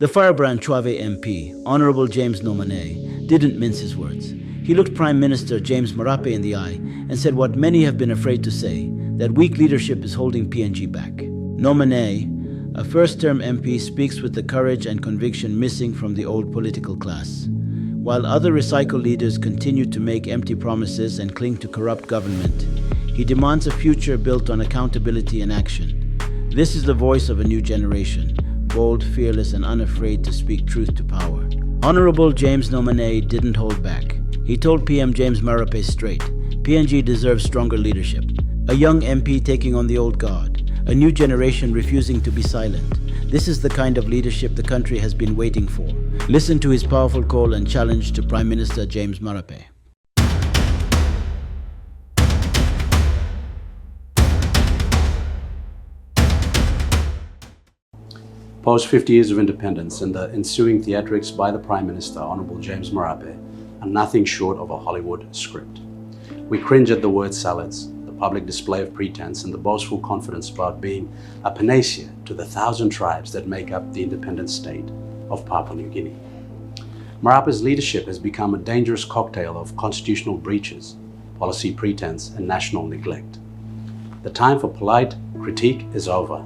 The firebrand Chuave MP, Honorable James Nomane, didn't mince his words. He looked Prime Minister James Marape in the eye and said what many have been afraid to say, that weak leadership is holding PNG back. Nomane, a first-term MP, speaks with the courage and conviction missing from the old political class. While other recycled leaders continue to make empty promises and cling to corrupt government, he demands a future built on accountability and action. This is the voice of a new generation, bold, fearless, and unafraid to speak truth to power. Honorable James Nomane didn't hold back. He told PM James Marape straight, PNG deserves stronger leadership. A young MP taking on the old guard, a new generation refusing to be silent. This is the kind of leadership the country has been waiting for. Listen to his powerful call and challenge to Prime Minister James Marape. Post 50 years of independence and the ensuing theatrics by the Prime Minister, Honorable James Marape, are nothing short of a Hollywood script. We cringe at the word salads, the public display of pretense, and the boastful confidence about being a panacea to the 1,000 tribes that make up the independent state of Papua New Guinea. Marape's leadership has become a dangerous cocktail of constitutional breaches, policy pretense, and national neglect. The time for polite critique is over.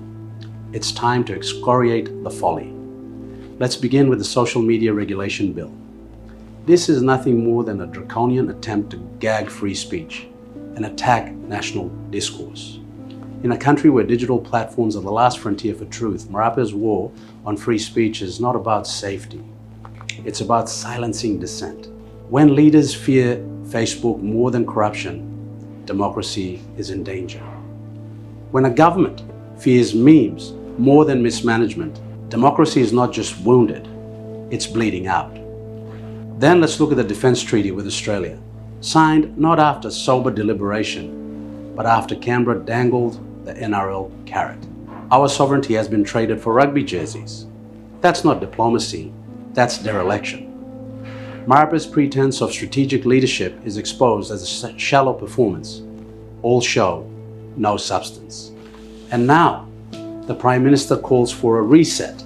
It's time to excoriate the folly. Let's begin with the Social Media Regulation Bill. This is nothing more than a draconian attempt to gag free speech and attack national discourse. In a country where digital platforms are the last frontier for truth, Marape's war on free speech is not about safety. It's about silencing dissent. When leaders fear Facebook more than corruption, democracy is in danger. When a government fears memes more than mismanagement, democracy is not just wounded, it's bleeding out. Then let's look at the defense treaty with Australia, signed not after sober deliberation, but after Canberra dangled the NRL carrot. Our sovereignty has been traded for rugby jerseys. That's not diplomacy, that's dereliction. Marape's pretense of strategic leadership is exposed as a shallow performance. All show, no substance. And now, the Prime Minister calls for a reset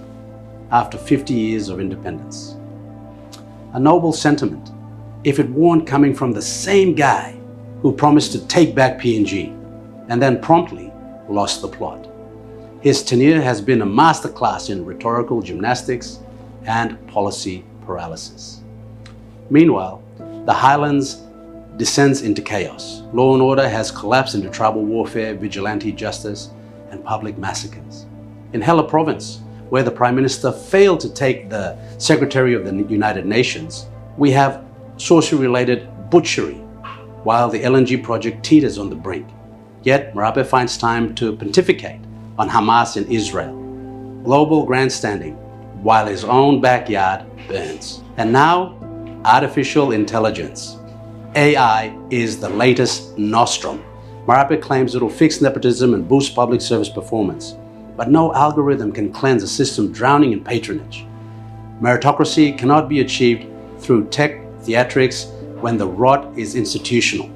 after 50 years of independence. A noble sentiment, if it weren't coming from the same guy who promised to take back PNG and then promptly lost the plot. His tenure has been a masterclass in rhetorical gymnastics and policy paralysis. Meanwhile, the Highlands descends into chaos. Law and order has collapsed into tribal warfare, vigilante justice, and public massacres. In Hela Province, where the Prime Minister failed to take the Secretary of the United Nations, we have sorcery-related butchery, while the LNG project teeters on the brink. Yet Marape finds time to pontificate on Hamas in Israel. Global grandstanding, while his own backyard burns. And now, artificial intelligence. AI is the latest nostrum. Marape claims it'll fix nepotism and boost public service performance. But no algorithm can cleanse a system drowning in patronage. Meritocracy cannot be achieved through tech theatrics when the rot is institutional.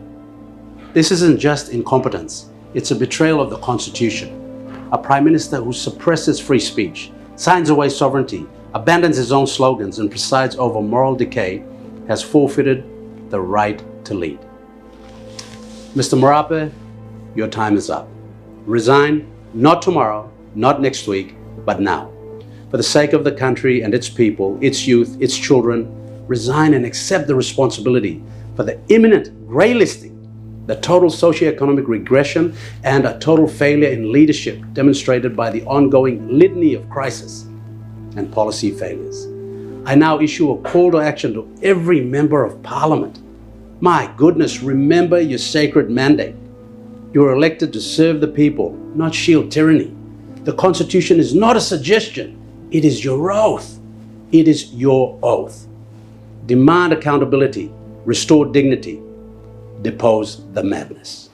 This isn't just incompetence, it's a betrayal of the Constitution. A Prime Minister who suppresses free speech, signs away sovereignty, abandons his own slogans, and presides over moral decay has forfeited the right to lead. Mr. Marape, your time is up. Resign, not tomorrow, not next week, but now. For the sake of the country and its people, its youth, its children, resign and accept the responsibility for the imminent greylisting, the total socioeconomic regression, and a total failure in leadership demonstrated by the ongoing litany of crisis and policy failures. I now issue a call to action to every member of Parliament. My goodness, remember your sacred mandate. You are elected to serve the people, not shield tyranny. The Constitution is not a suggestion. It is your oath. It is your oath. Demand accountability, restore dignity, depose the madness.